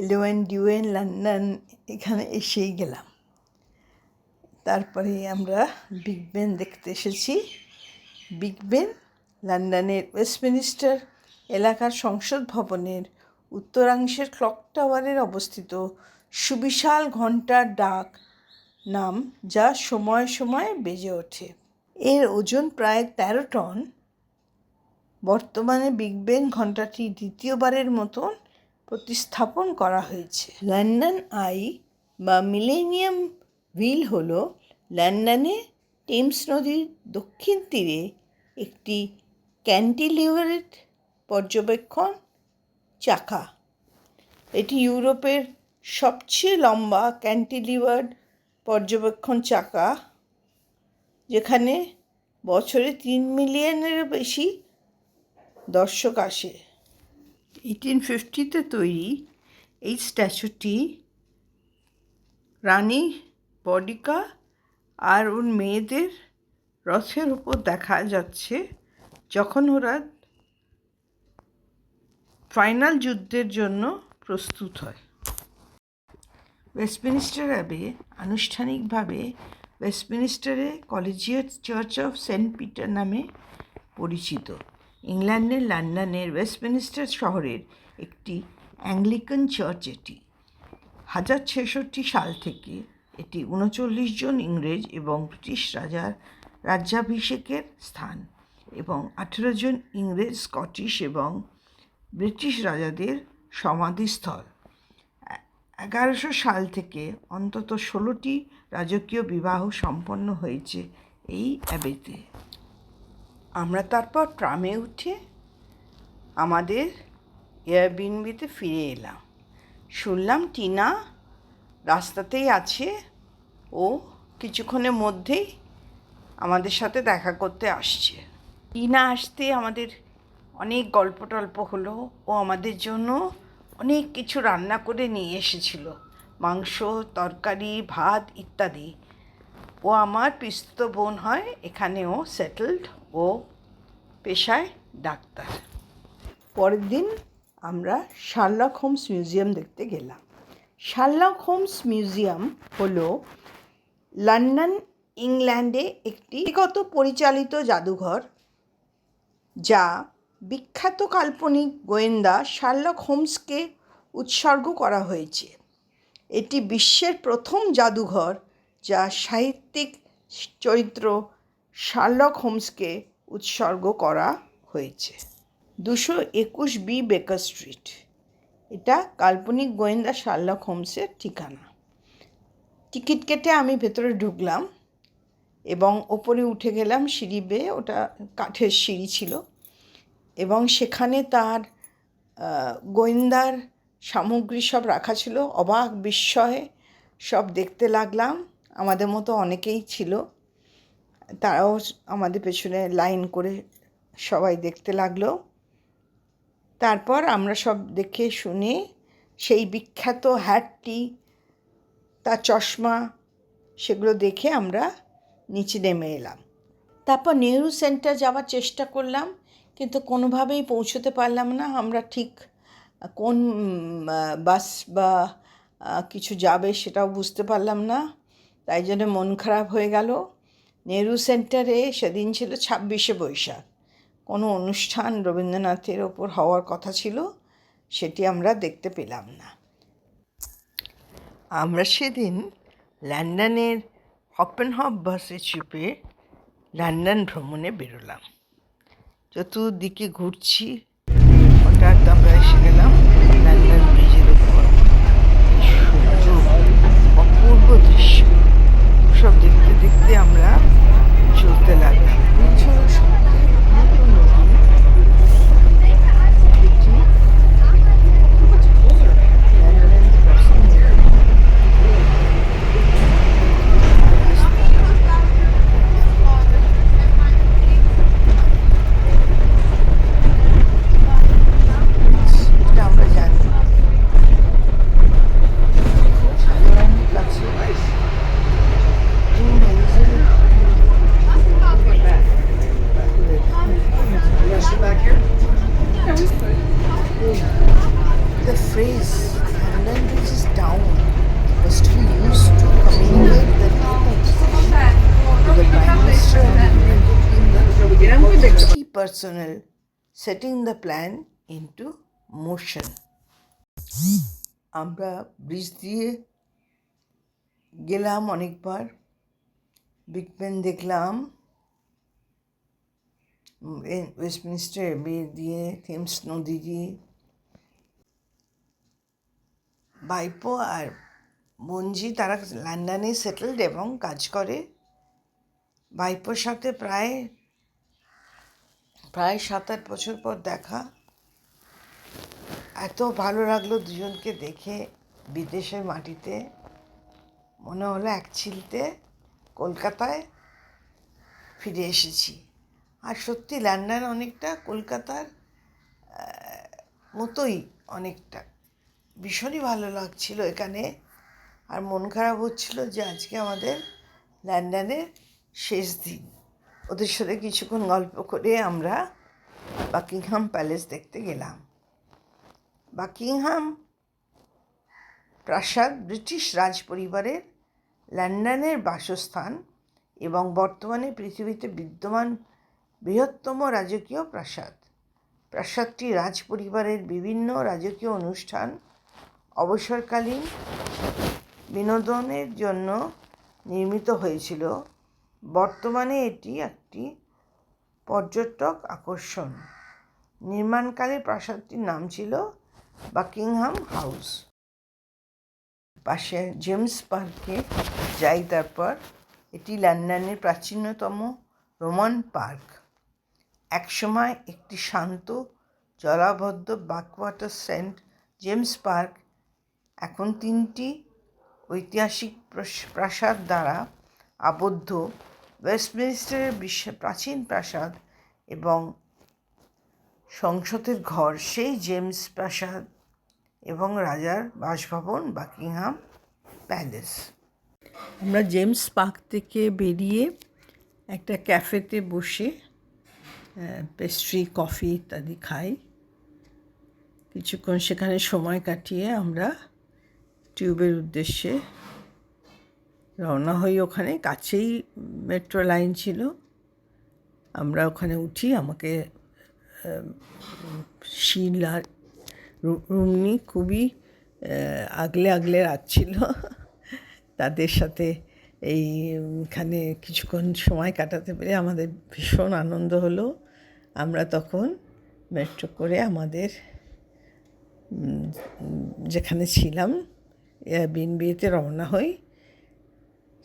এলোয়েন ডিওয়েন London এখানে এসেই গেলাম। তারপরে আমরা বিগ বেন দেখতে এসেছি। বিগ বেন লন্ডনের ওয়েস্টমিনিস্টার এলাকার সংসদ ভবনের উত্তরাংশের ক্লক টাওয়ারের অবস্থিত সুবিশাল ঘণ্টার ডাক নাম, যা সময়ে সময়ে বেজে ওঠে। এর ওজন প্রায় 13 টন। বর্তমানে বিগ বেন ঘণ্টাটি দ্বিতীয়বারের মতন প্রতিস্থাপন করা হয়েছে। লন্ডন আই বা মিলেনিয়াম হুইল হল লন্ডনে টেমস নদীর দক্ষিণ তীরে একটি ক্যান্টিলিভারেড পর্যবেক্ষণ চাকা। এটি ইউরোপের সবচেয়ে লম্বা ক্যান্টিলিভার্ড পর্যবেক্ষণ চাকা, যেখানে বছরে 3 মিলিয়নেরও বেশি দর্শক আসে। 1850-তে তৈরি এই স্ট্যাচুটি রানী বডিকা আর ওর মেয়েদের রথের উপর দেখা যাচ্ছে যখন ওরা ফাইনাল যুদ্ধের জন্য প্রস্তুত হয়। ওয়েস্টমিনিস্টার অ্যাবে আনুষ্ঠানিকভাবে ওয়েস্টমিনিস্টারে collegiate church of Saint Peter নামে পরিচিত। ইংল্যান্ডের লন্ডনের ওয়েস্টমিনিস্টার শহরের একটি অ্যাংলিকান চার্চ এটি। 1066 সাল থেকে এটি 39 জন ইংরেজ এবং ব্রিটিশ রাজার রাজ্যাভিষেকের স্থান এবং 18 জন ইংরেজ, স্কটিশ এবং ব্রিটিশ রাজাদের সমাধিস্থল। 1100 সাল থেকে অন্তত 16টি রাজকীয় বিবাহ সম্পন্ন হয়েছে এই অ্যাবেতে। আমরা তারপর ট্রামে উঠে আমাদের এয়ারবিএনবিতে ফিরে এলাম। শুনলাম টিনা রাস্তাতেই আছে, ও কিছুক্ষণের মধ্যেই আমাদের সাথে দেখা করতে আসছে। টিনা আসতে আমাদের অনেক গল্প টল্প হলো। ও আমাদের জন্য অনেক কিছু রান্না করে নিয়ে এসেছিল, মাংস, তরকারি, ভাত ইত্যাদি। ও আমার পিসতুতো বোন হয়, এখানেও সেটেলড, ও পেশায় ডাক্তার। পরের দিন আমরা শার্লক হোমস মিউজিয়াম দেখতে গেলাম। শার্লক হোমস মিউজিয়াম হলো লন্ডন, ইংল্যান্ডে একটি ব্যক্তিগত পরিচালিত জাদুঘর, যা বিখ্যাত কাল্পনিক গোয়েন্দা শার্লক হোমসকে উৎসর্গ করা হয়েছে। এটি বিশ্বের প্রথম জাদুঘর যা সাহিত্যিক চরিত্র শার্লক হোমসকে উৎসর্গ করা হয়েছে। 221B বেকার স্ট্রিট, এটা কাল্পনিক গোয়েন্দা শার্লক হোমসের ঠিকানা। টিকিট কেটে আমি ভেতরে ঢুকলাম এবং ওপরে উঠে গেলাম সিঁড়ি বেয়ে। ওটা কাঠের সিঁড়ি ছিল এবং সেখানে তার গোয়েন্দার সামগ্রী সব রাখা ছিল। অবাক বিস্ময়ে সব দেখতে লাগলাম। আমাদের মতো অনেকেই ছিল, তারাও আমাদের পেছনে লাইন করে সবাই দেখতে লাগলো। তারপর আমরা সব দেখে শুনে সেই বিখ্যাত হ্যাটটি, তার চশমা, সেগুলো দেখে আমরা নিচে নেমে এলাম। তারপর নেহরু সেন্টার যাওয়ার চেষ্টা করলাম, কিন্তু কোনোভাবেই পৌঁছতে পারলাম না। আমরা ঠিক কোন বাস বা কিছু যাবে সেটাও বুঝতে পারলাম না, তাই জন্য মন খারাপ হয়ে গেল। নেহরু সেন্টারে সেদিন ছিল 26শে বৈশাখ, কোনো অনুষ্ঠান রবীন্দ্রনাথের ওপর হওয়ার কথা ছিল, সেটি আমরা দেখতে পেলাম না। আমরা সেদিন লন্ডনের হপেনহপ বাসে চেপে লন্ডন ভ্রমণে বেরোলাম। চতুর্দিকে ঘুরছি, হঠাৎ আমরা এসে গেলাম লন্ডন ব্রিজের উপর। অপূর্ব দৃশ্য সব দেখতে দেখতে আমরা চলতে লাগলাম। personnel, setting the plan into motion. আমরা ব্রিজ দিয়ে গেলাম অনেকবার, বিগ বেন দেখলাম, ওয়েস্টমিনিস্টার অ্যাবে দিয়ে, থেমস নদী দিয়ে। ভাইপো আর মঞ্জি তারা লন্ডনে সেটেলড এবং কাজ করে। ভাইপোর সাথে প্রায় 7-8 বছর পর দেখা। এত ভালো লাগলো দুজনকে দেখে বিদেশের মাটিতে। মনে হলো এক চিলতে কলকাতায় ফিরে এসেছি। আর সত্যি লন্ডন অনেকটা কলকাতার মতোই, অনেকটা ভীষণই ভালো লাগছিল এখানে। আর মন খারাপ হচ্ছিল যে আজকে আমাদের লন্ডনের শেষ দিন। ওদের সাথে কিছুক্ষণ গল্প করে আমরা বাকিংহাম প্যালেস দেখতে গেলাম। বাকিংহাম প্রাসাদ ব্রিটিশ রাজ পরিবারের লন্ডনের বাসস্থান এবং বর্তমানে পৃথিবীতে বিদ্যমান বৃহত্তম রাজকীয় প্রাসাদ। প্রাসাদটি রাজ পরিবারের বিভিন্ন রাজকীয় অনুষ্ঠান, অবসরকালীন বিনোদনের জন্য নির্মিত হয়েছিল। বর্তমানে এটি একটি পর্যটক আকর্ষণ। নির্মাণকালে প্রাসাদটির নাম ছিল বাকিংহাম হাউস। পাশে জেমস পার্কে যাই। তারপর এটি লন্ডনের প্রাচীনতম রোমান পার্ক। একসময় একটি শান্ত জলাবদ্ধ ব্যাকওয়াটার সেন্ট জেমস পার্ক এখন 3টি ঐতিহাসিক প্রাসাদ দ্বারা আবদ্ধ। ওয়েস্টমিনিস্টারের প্রাচীন প্রাসাদ এবং সংসদের ঘর সেই জেমস প্রাসাদ এবং রাজার বাসভবন বাকিংহাম প্যালেস। আমরা জেমস পার্ক থেকে বেরিয়ে একটা ক্যাফেতে বসে পেস্ট্রি, কফি ইত্যাদি খাই। কিছুক্ষণ সেখানে সময় কাটিয়ে আমরা টিউবের উদ্দেশ্যে রওনা হই। ওখানে কাছেই মেট্রো লাইন ছিল। আমরা ওখানে উঠি। আমাকে শিলা রুমনি খুবই আগলে রাখছিল। তাদের সাথে এইখানে কিছুক্ষণ সময় কাটাতে পেরে আমাদের ভীষণ আনন্দ হলো। আমরা তখন মেট্রো করে আমাদের যেখানে ছিলাম এয়ারবিএনবিতে রওনা হই।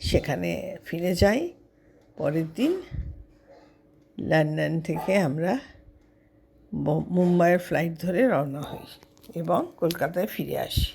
সেখানে ফিরে যাই। পরের দিন লন্ডন থেকে আমরা মুম্বাইয়ের ফ্লাইট ধরে রওনা হই এবং কলকাতায় ফিরে আসি।